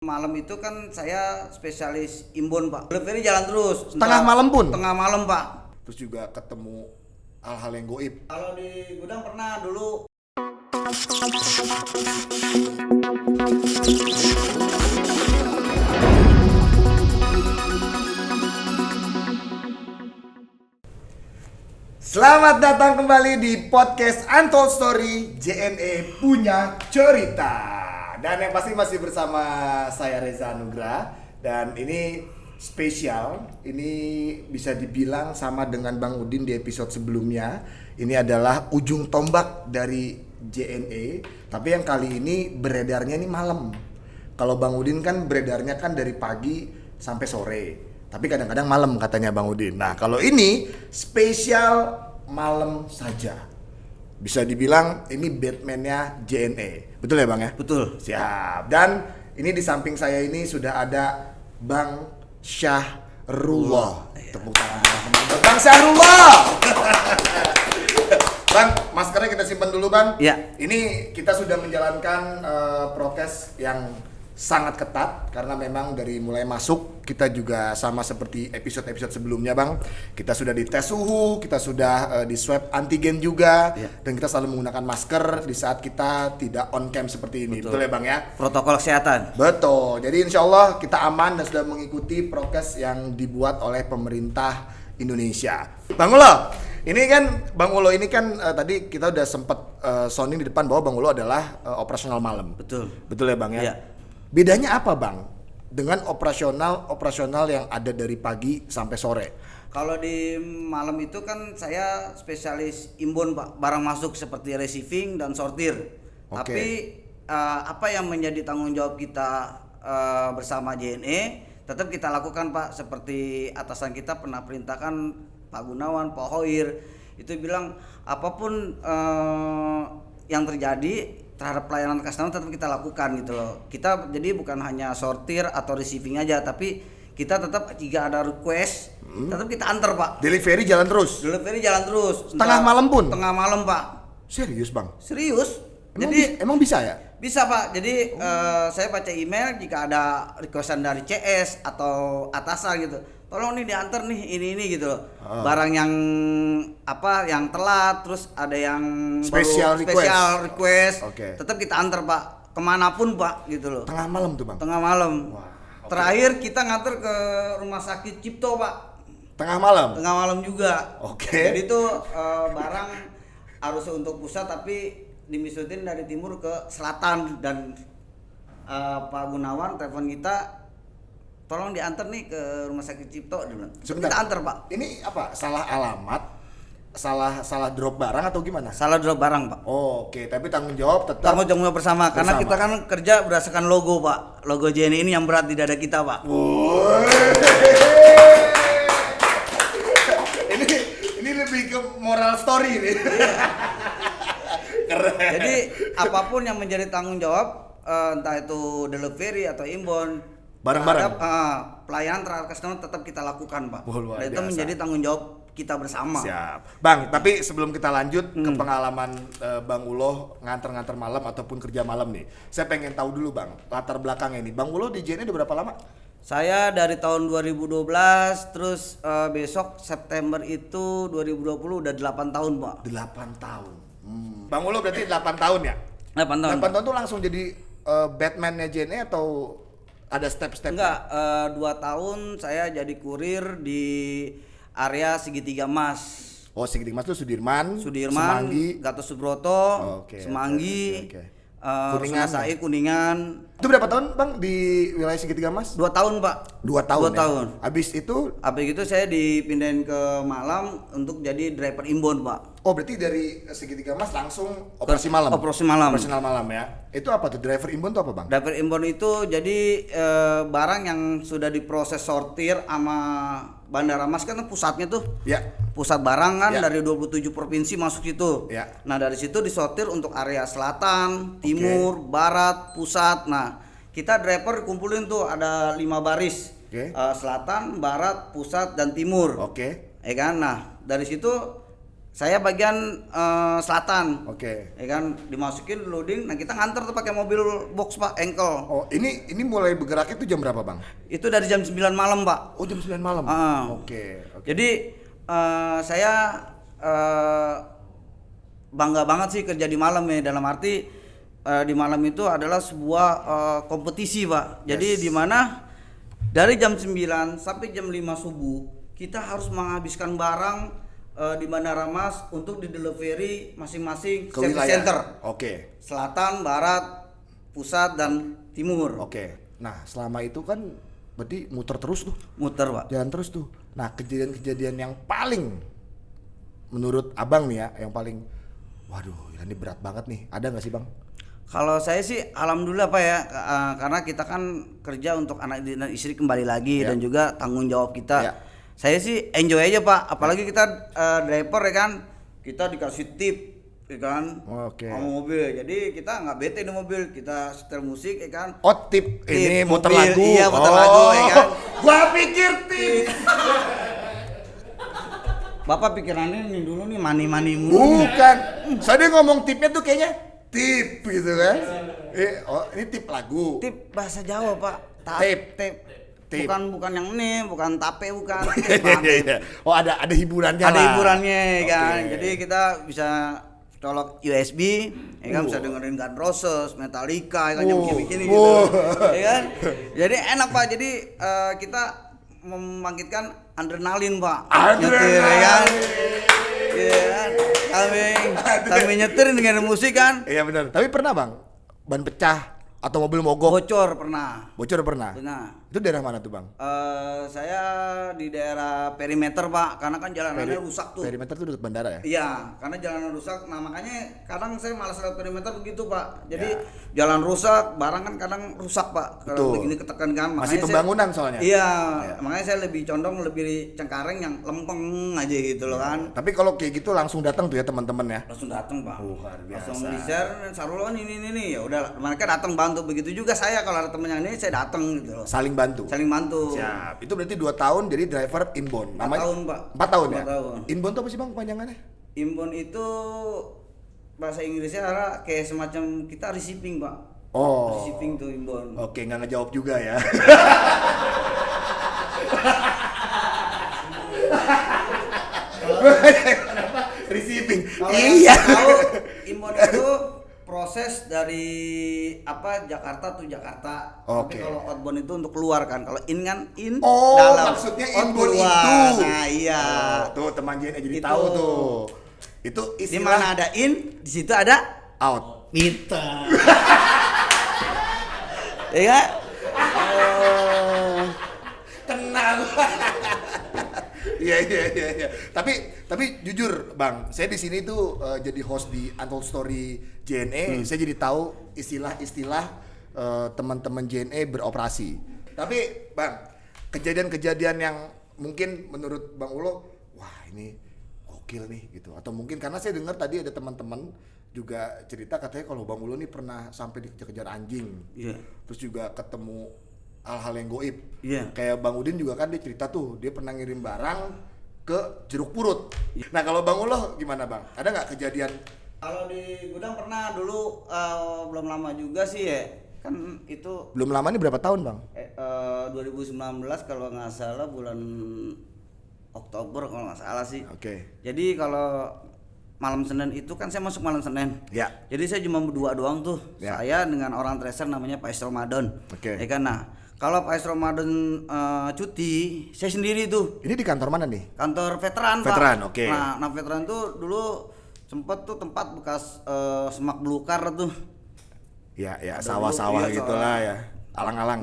Malam itu kan saya spesialis imbon Pak. Delivery jalan terus. Tengah malam pun? Tengah malam Pak. Terus juga ketemu hal-hal yang goib. Kalau di gudang pernah dulu. Selamat datang kembali di podcast Untold Story JNE Punya Cerita. Dan yang pasti masih bersama saya Reza Nugra. Dan ini spesial, ini bisa dibilang sama dengan Bang Udin di episode sebelumnya. Ini adalah ujung tombak dari JNE, tapi yang kali ini beredarnya ini malam. Kalau Bang Udin kan beredarnya kan dari pagi sampai sore, tapi kadang-kadang malam katanya Bang Udin. Nah kalau ini spesial malam saja. Bisa dibilang ini Batman-nya JNE. Betul ya Bang ya? Betul. Siap. Dan ini di samping saya ini sudah ada Bang Syahrullah. Tepuk tangan buat Bang Syahrullah. Bang, maskernya kita simpan dulu Bang. Iya. Ini kita sudah menjalankan prokes yang sangat ketat karena memang dari mulai masuk kita juga sama seperti episode-episode sebelumnya Bang. Kita sudah dites suhu, kita sudah di swab antigen juga, dan kita selalu menggunakan masker di saat kita tidak on cam seperti ini. Betul ya Bang ya? Protokol kesehatan. Betul. Jadi insya Allah kita aman dan sudah mengikuti prokes yang dibuat oleh pemerintah Indonesia. Bang Ulo, ini kan Bang Ulo ini kan tadi kita udah sempat sounding di depan bahwa Bang Ulo adalah operasional malam. Betul. Betul ya Bang ya? Iya. Bedanya apa Bang dengan operasional yang ada dari pagi sampai sore? Kalau di malam itu kan saya spesialis imbon Pak, barang masuk seperti receiving dan sortir. Oke. Tapi apa yang menjadi tanggung jawab kita bersama JNE tetap kita lakukan Pak, seperti atasan kita pernah perintahkan Pak Gunawan, Pak Hoir itu bilang apapun yang terjadi terhadap pelayanan customer tetap kita lakukan gitu loh. Kita jadi bukan hanya sortir atau receiving aja, tapi kita tetap jika ada request tetap kita antar Pak. Delivery jalan terus? Delivery jalan terus. Tengah malam pun? Tengah malam Pak. Serius Bang? Serius. Emang bisa ya? Bisa Pak. Jadi saya baca email jika ada requestan dari CS atau atasan gitu. Tolong nih diantar nih ini gitu loh. Barang yang yang telat, terus ada yang Special request. Oke. Tetap kita antar Pak, kemanapun Pak gitu loh. Tengah malam tuh Bang? Tengah malam. Wah, oke. Terakhir kita nganter ke rumah sakit Cipto Pak. Tengah malam? Tengah malam juga. Oke. Jadi tuh barang harus untuk pusat tapi dimisutin dari timur ke selatan, dan Pak Gunawan telepon kita, tolong diantar nih ke rumah sakit Cipto dulu. Sebentar. Kita antar Pak. Ini apa? Salah alamat? Salah drop barang atau gimana? Salah drop barang Pak. Oh, oke, tapi tanggung jawab tetap. Tanggung jawab bersama karena kita kan kerja berdasarkan logo Pak. Logo JNE ini yang berat di dada kita Pak. Ini lebih ke moral story nih. Keren. Jadi apapun yang menjadi tanggung jawab, entah itu delivery atau inbound, Bareng-bareng? Pelayanan terhadap customer tetap kita lakukan Pak. Oh, luar Dan itu biasa. menjadi tanggung jawab kita bersama. Siap. Bang, tapi sebelum kita lanjut ke pengalaman Bang Ulo nganter-nganter malam ataupun kerja malam nih, saya pengen tahu dulu Bang, latar belakangnya nih. Bang Ulo di JNE udah berapa lama? Saya dari tahun 2012, terus besok September itu 2020 udah 8 tahun Pak. 8 tahun. Bang Ulo berarti 8 tahun ya? 8 tahun. 8 tahun tuh langsung jadi Batman-nya JNE atau ada step-step? Enggak, 2 tahun saya jadi kurir di area Segitiga Emas. Oh, Segitiga Emas itu Sudirman, Semanggi, Gatot Subroto, Oke, Semanggi, oke. Kuningan, Said, Kuningan. Itu berapa tahun Bang di wilayah Segitiga Emas? 2 tahun Pak. 2 tahun. 2 ya? tahun. Habis itu, Habis itu saya dipindahin ke Malang untuk jadi driver inbound Pak. oh berarti dari Segitiga Emas langsung operasi malam? Operasi malam. Operasional malam ya. Itu apa tuh? Driver inbound tuh apa Bang? Driver inbound itu jadi barang yang sudah diproses sortir sama Bandara Mas, kan pusatnya tuh. Ya. Pusat barang kan Ya. dari 27 provinsi masuk situ. Ya. Nah, dari situ disortir untuk area selatan, timur, barat, pusat. Nah, kita driver kumpulin tuh ada 5 baris. Oke. Selatan, barat, pusat, dan timur. Oke. Ya kan? Nah, dari situ Saya bagian selatan. Oke. Ya kan dimasukin loading, nah kita nganter tuh pakai mobil box Pak, engkel. Oh, ini mulai bergeraknya itu jam berapa, Bang? Itu dari jam 9 malam, Pak. Oh, jam 9 malam. Ah. Oke. Jadi saya bangga banget sih kerja di malam ya, dalam arti di malam itu adalah sebuah kompetisi, Pak. Jadi di mana dari jam 9 sampai jam 5 subuh kita harus menghabiskan barang di Bandara Mas untuk di delivery masing-masing Ke service wilayah. center. Oke. Selatan, barat, pusat dan timur. Oke. Nah, selama itu kan berarti muter terus tuh. Muter, Pak. Jalan terus tuh. Nah, kejadian-kejadian yang paling menurut Abang nih ya, yang paling waduh, ini berat banget nih. Ada nggak sih, Bang? Kalau saya sih alhamdulillah Pak ya, karena kita kan kerja untuk anak dan istri kembali lagi Ya. dan juga tanggung jawab kita. Ya. Saya sih enjoy aja Pak, apalagi kita driver ya kan, kita dikasih tip ya kan, Oke. sama mobil. Jadi kita nggak bete di mobil, kita setel musik ya kan. Oh, tip ini muter mobil, lagu. iya, muter lagu, ya kan. Gua pikir tip. Bapak pikirannya nih dulu nih mani mulu. Bukan. Saya ngomong tipnya tuh kayaknya tip gitu kan. Oh, ini tip lagu. Tip bahasa Jawa Pak. Tip. Tip. Tip. Bukan yang ini, bukan tape, bukan. Tip, Pak. Iya. Oh, ada hiburannya Ada lah. hiburannya kan. Oke. Jadi kita bisa colok USB, ya kan, bisa dengerin Guns N' Roses, Metallica, ya kan, yang begini gitu, ya kan. Jadi enak Pak. Jadi kita membangkitkan adrenalin Pak. Nyetir, ya kan. Iya kan. Kami nyetir dengan musik kan. Iya benar. Tapi pernah Bang, ban pecah atau mobil mogok? Bocor pernah. Bocor pernah. Benar. Itu daerah mana tuh Bang? Saya di daerah perimeter Pak, karena kan jalanannya rusak tuh. Perimeter tuh dekat bandara ya? Iya, karena jalanan rusak. Nah makanya kadang saya malas lewat perimeter begitu Pak. Jadi jalan rusak, barang kan kadang rusak Pak. Kalau Betul. begini ketekan kan. Masih pembangunan soalnya. Iya, makanya saya lebih condong lebih Cengkareng yang lempeng aja gitu loh kan. Tapi kalau kayak gitu langsung datang tuh ya teman-teman ya? Langsung datang Pak. Luar biasa. Langsung di-share, Sarulon ini ya udah mereka datang bantu. Begitu juga saya kalau ada temennya ini saya datang gitu loh. Saling bantu. Saling bantu. Siap. Itu berarti 2 tahun jadi driver inbound. 4 tahun Pak. 4 tahun ya? 4 tahun. Inbound tuh apa sih Bang panjangannya? Inbound itu bahasa Inggrisnya adalah kayak semacam kita receiving Pak. Oh. Receiving tuh inbound. Oke, nggak ngejawab juga ya. Receiving. Kalau Iya. yang tahu inbound itu proses dari Jakarta tuh Jakarta. Oke. Tapi kalau outbound itu untuk keluar kan. Kalau in kan in Oh, dalam. maksudnya Out inbound keluar. itu. Nah, iya. Oh, tuh teman JNE jadi Itu. tahu tuh. Itu Di istilah mana ada in, di situ ada out. minta. Ya kan? Tenang. Iya. Tapi jujur Bang, saya di sini tuh jadi host di Untold Story JNE. Saya jadi tahu istilah-istilah teman-teman JNE beroperasi. Tapi Bang, kejadian-kejadian yang mungkin menurut Bang Ulo, wah ini gokil nih gitu. Atau mungkin karena saya dengar tadi ada teman-teman juga cerita katanya kalau Bang Ulo nih pernah sampai dikejar-kejar anjing. Iya. Terus juga ketemu hal-hal yang goib. Iya. Kayak Bang Udin juga kan dia cerita tuh, dia pernah ngirim barang ke Jeruk Purut. Nah kalau Bang Ulo gimana Bang? Ada nggak kejadian? Kalau di gudang pernah dulu belum lama juga sih ya. Kan itu Belum lama nih berapa tahun Bang? 2019 kalau nggak salah bulan Oktober kalau nggak salah sih. Oke. Jadi kalau malam Senin itu kan saya masuk malam Senin. Ya. Jadi saya cuma berdua doang tuh. Ya. Saya dengan orang tracer namanya Pak Is Ramadan. Oke. Ya kan, nah kalau Pak Is Ramadan cuti, saya sendiri tuh. Ini di kantor mana nih? Kantor veteran, Veteran, Pak. oke. Nah veteran tuh dulu sempet tuh tempat bekas semak belukar tuh. Ya, Ada sawah-sawah dulu, iya, gitulah sawah. ya. Alang-alang.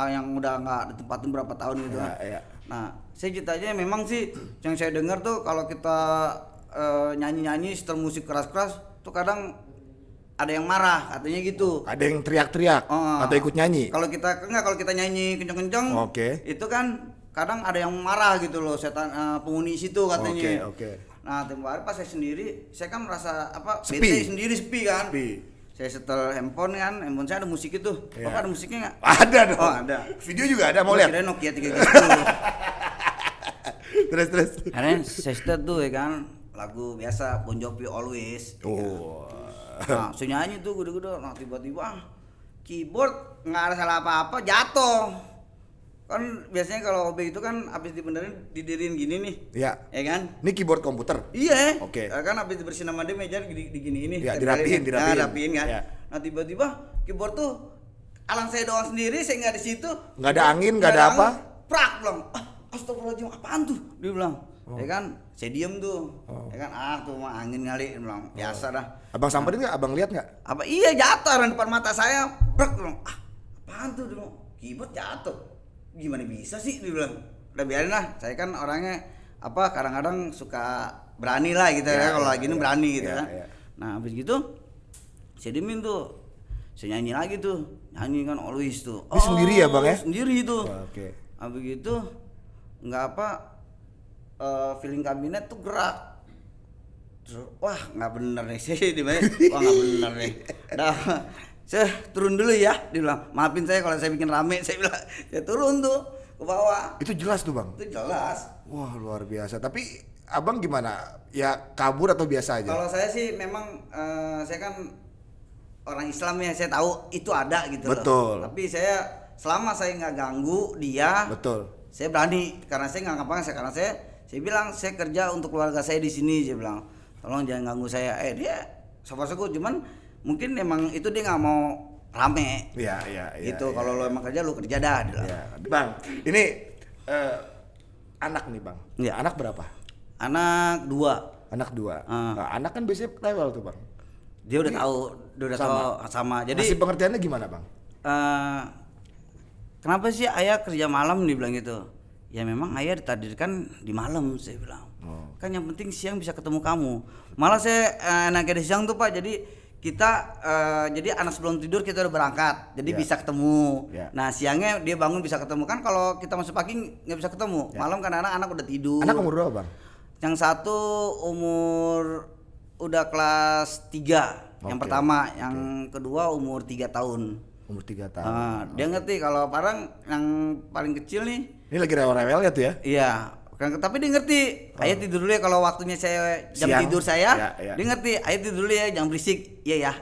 Yang udah nggak ditempatin berapa tahun gitu. Ya. Nah, saya ceritanya memang sih yang saya dengar tuh kalau kita nyanyi-nyanyi setel musik keras-keras tuh kadang ada yang marah katanya gitu. Ada yang teriak-teriak atau ikut nyanyi? Kalau kita nyanyi kenceng-kenceng, Oke. itu kan kadang ada yang marah gitu loh, setan penghuni situ katanya. Oke. Nah, tempo hari pas saya sendiri, saya kan merasa Sepi. bete sendiri, sepi kan. Sepi. Saya setel handphone kan, handphone saya ada musik itu. Iya. Bapak ada musiknya nggak? Ada dong. Oh, ada. Video juga ada, mau Gua lihat? kirain Nokia 330. Terus. Akhirnya saya setel tuh ya kan, lagu biasa Bon Jovi Always. Oh. Nah, saya nyanyi tuh gede-gede, nah tiba-tiba keyboard nggak ada salah apa-apa jatuh. Kan biasanya kalau OB itu kan habis dibenerin didirin gini nih. Iya. Ya kan? Ini keyboard komputer. Iya. Oke. Kan habis dibersihin sama dia meja digini ini. Ya, dirapihin Nah, rapihin kan. Ya. Nah, tiba-tiba keyboard tuh alang saya doang sendiri, saya nggak di situ. Nggak ada angin, nggak ada apa? Prak bilang, astagfirullahaladzim, apaan tuh? Dia bilang. Ya kan, saya diem tuh. Ya kan, tuh mah angin kali, dia bilang. Biasa dah. Abang samperin nggak? Abang lihat nggak? Apa iya jatuh di depan mata saya. Prak bilang, apaan tuh? Dia bilang, keyboard jatuh. Gimana bisa sih? Dia bilang. Udah biarin lah, saya kan orangnya kadang-kadang suka berani lah gitu ya, kalau lagi ini berani gitu kan. Nah, habis gitu saya diemin tuh. Saya nyanyi lagi tuh. Nyanyi kan Always tuh. Ini sendiri ya, Bang ya? Sendiri tuh. Oke. Habis gitu feeling kabinet tuh gerak. Terus, wah nggak bener nih sih dimana? Wah nggak bener nih. Dah, saya turun dulu ya. Dia bilang, maafin saya kalau saya bikin rame. Saya bilang, saya turun tuh ke bawah. Itu jelas tuh, Bang. Itu jelas. Wah, luar biasa. Tapi Abang gimana? Ya kabur atau biasa aja? Kalau saya sih memang saya kan orang Islam ya, saya tahu itu ada gitu Betul. loh. Tapi selama saya nggak ganggu dia, Betul. saya berani karena saya nggak ngapa-ngapain. Karena saya bilang saya kerja untuk keluarga saya di sini. Saya bilang tolong jangan ganggu saya. Dia sabar-sabar, cuman mungkin emang itu dia nggak mau rame. Iya. Gitu. Kalau lo emang kerja, lo kerja dah. Ya. Bang, ini anak nih, Bang. Iya. Anak berapa? Anak 2. Anak 2. Nah, anak kan biasanya rewel tuh, Bang. Dia udah tahu, sama. Jadi Masih pengertiannya gimana, Bang? kenapa sih ayah kerja malam, dibilang gitu. Ya memang ayah ditakdirkan di malam, saya bilang. Kan yang penting siang bisa ketemu kamu. Malah saya enaknya di siang tuh Pak, jadi kita jadi anak sebelum tidur kita udah berangkat, jadi bisa ketemu. Nah siangnya dia bangun bisa ketemu. Kan kalau kita masuk pagi nggak bisa ketemu. Malam kan anak udah tidur. Anak umur berapa, Bang? Yang satu umur udah kelas 3, yang pertama. Yang kedua umur 3 tahun. Umur 3 tahun. Dia ngerti kalau Parang yang paling kecil nih. Ini lagi rewel-rewel ya tuh ya? Iya, tapi dia ngerti. Ayah tidur dulu ya, kalau waktunya saya jam Siang. tidur saya. Iya. Dia ngerti, ayah tidur dulu ya, jangan berisik. Iya ya.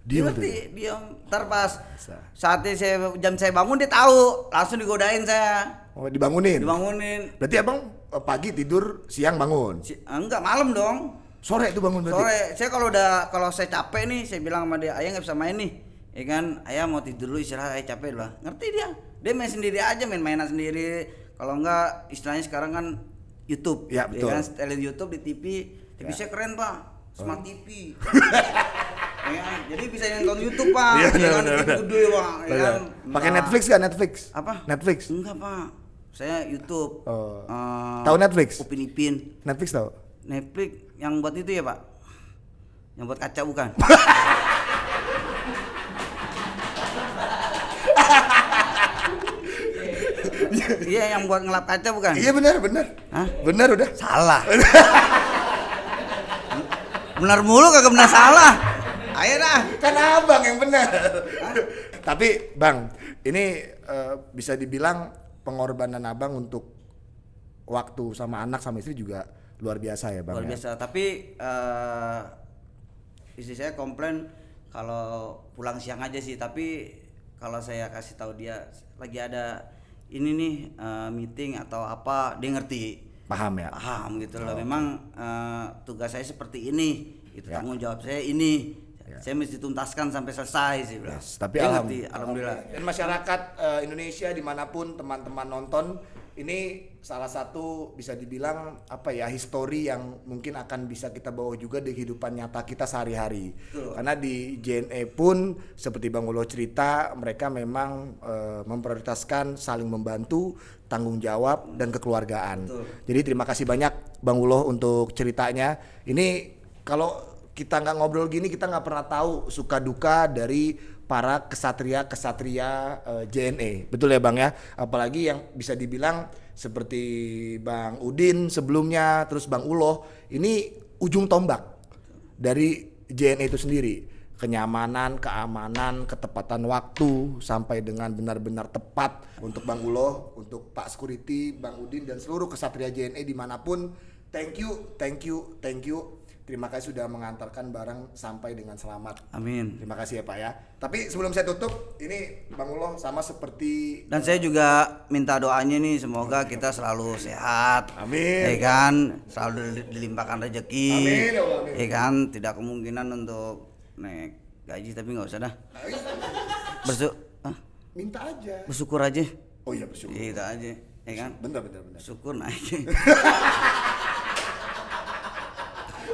Dia ngerti, diam. Ntar pas saatnya jam saya bangun dia tahu, langsung digodain saya. Oh, dibangunin. Dibangunin. Berarti Abang pagi tidur, siang bangun. Enggak, malam dong. Sore itu bangun berarti. Sore. Saya kalau saya capek nih, saya bilang sama dia, ayah nggak bisa main nih. Ya kan, ayah mau tidur dulu, istirahat, ayah capek lah. Ngerti dia. Dia main sendiri aja, main-mainan sendiri. Kalau enggak, istilahnya sekarang kan YouTube. Ya, betul. Ya kan, setelin YouTube di TV. TV saya keren, Pak. Smart TV. Ya, jadi bisa nonton YouTube, Pak. Iya, Ya kan, benar. gede, Pak. Ya kan. Pakai Netflix kan? Netflix? Apa? Netflix? Enggak, Pak. Saya YouTube. Tahu Netflix? Upin Ipin. Netflix tahu? Netflix yang buat itu ya, Pak? Yang buat kaca bukan? Iya, yang buat ngelap kaca bukan? Iya benar. Hah? Benar udah. Salah. Benar mulu kagak benar salah. Ayo dah. Kan Abang yang benar. Tapi Bang, ini bisa dibilang pengorbanan Abang untuk waktu sama anak sama istri juga luar biasa ya, Bang. Luar biasa. Tapi istri saya komplain kalau pulang siang aja sih. Tapi kalau saya kasih tahu dia lagi ada ini nih meeting atau apa, dia ngerti. Paham ya? Paham gitu loh. Memang tugas saya seperti ini. Itu tanggung jawab saya ini. Saya mesti tuntaskan sampai selesai sih. Tapi alhamdulillah. Dan masyarakat Indonesia dimanapun teman-teman nonton, ini salah satu bisa dibilang apa ya, histori yang mungkin akan bisa kita bawa juga di kehidupan nyata kita sehari-hari. Karena di JNE pun seperti Bang Ulo cerita, mereka memang memprioritaskan saling membantu, tanggung jawab dan kekeluargaan. Jadi terima kasih banyak Bang Ulo untuk ceritanya. Ini kalau kita nggak ngobrol gini, kita nggak pernah tahu suka duka dari para kesatria JNE, betul ya Bang ya? Apalagi yang bisa dibilang seperti Bang Udin sebelumnya, terus Bang Ulo, ini ujung tombak dari JNE itu sendiri. Kenyamanan, keamanan, ketepatan waktu, sampai dengan benar-benar tepat untuk Bang Ulo, untuk Pak Security, Bang Udin dan seluruh kesatria JNE dimanapun Thank you. Terima kasih sudah mengantarkan barang sampai dengan selamat. Amin. Terima kasih ya Pak ya. Tapi sebelum saya tutup, ini Bang Ulo sama seperti Dan saya juga minta doanya nih, semoga kita selalu sehat. Amin. Ya kan, selalu dilimpahkan rezeki. Amin, ya Allah, amin. Ya kan, tidak kemungkinan untuk naik gaji, tapi nggak usah dah. Minta aja. Bersyukur aja. Oh iya bersyukur. Gitu aja, ya kan? Bener. Syukur naik.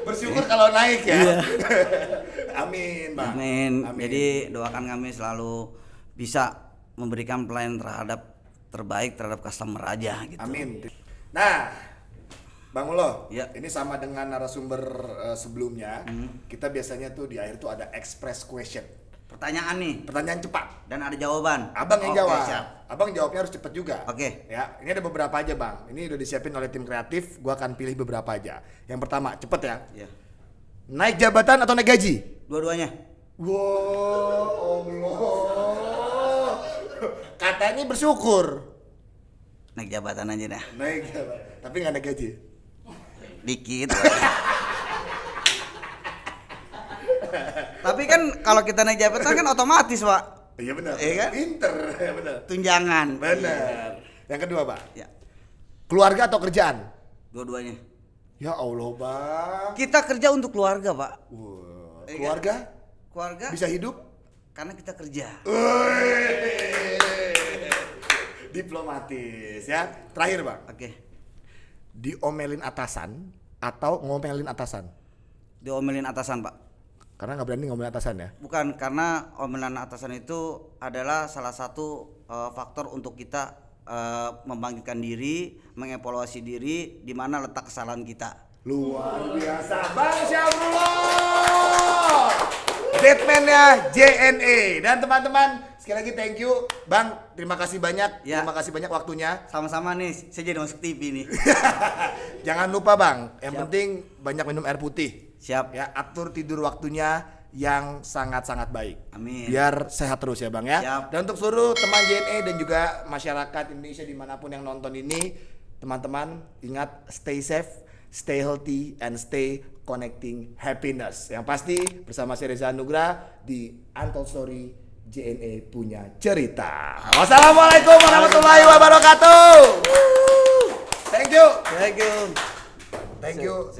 Bersyukur kalau naik ya. Iya. Amin, Bang. Amin. Jadi doakan kami selalu bisa memberikan pelayanan terbaik terhadap customer aja gitu. Amin. Nah, Bang Ulo, Ya. ini sama dengan narasumber sebelumnya. Kita biasanya tuh di akhir tuh ada express question. Pertanyaan nih Pertanyaan cepat. dan ada jawaban. Abang yang Oke, jawab. siap. Abang jawabnya harus cepet juga. Oke. Ya, ini ada beberapa aja, Bang. Ini udah disiapin oleh tim kreatif. Gua akan pilih beberapa aja. Yang pertama, cepet ya. Ya. Naik jabatan atau naik gaji? Dua-duanya. Wow, Allah. Katanya bersyukur. Naik jabatan aja dah. Naik jabatan, tapi nggak naik gaji. Dikit. Tapi kan kalau kita naik jabatan kan otomatis, Pak. Iya benar. Iya kan? Pinter, ya benar. Tunjangan. Benar. Yang kedua, Pak. Ya. Keluarga atau kerjaan? Dua-duanya. Ya Allah, Bang. Kita kerja untuk keluarga, Pak. Wah, Iya keluarga Keluarga bisa hidup? karena kita kerja. Diplomatis ya. Terakhir, Bang. Oke. Diomelin atasan atau ngomelin atasan? Diomelin atasan, Pak. Karena nggak berani ngomelin atasan ya. Bukan, karena omelan atasan itu adalah salah satu faktor untuk kita membangkitkan diri, mengevaluasi diri di mana letak kesalahan kita. Luar biasa, Bang Syamrullah. Deadman-nya JNE. Dan teman-teman, sekali lagi thank you, Bang. Terima kasih banyak. Ya. Terima kasih banyak waktunya. Sama-sama nih, saya jadi masuk TV nih. Jangan lupa, Bang. Yang Siap. penting banyak minum air putih. Siap. Ya, atur tidur waktunya yang sangat-sangat baik. Amin. Biar sehat terus ya, Bang ya. Siap. Dan untuk seluruh teman JNE dan juga masyarakat Indonesia dimanapun yang nonton ini, teman-teman ingat stay safe, stay healthy, and stay connecting happiness. Yang pasti bersama saya Reza Nugra di Untold Story JNE punya cerita. Wassalamualaikum warahmatullahi wabarakatuh. Thank you. Thank you. Thank you.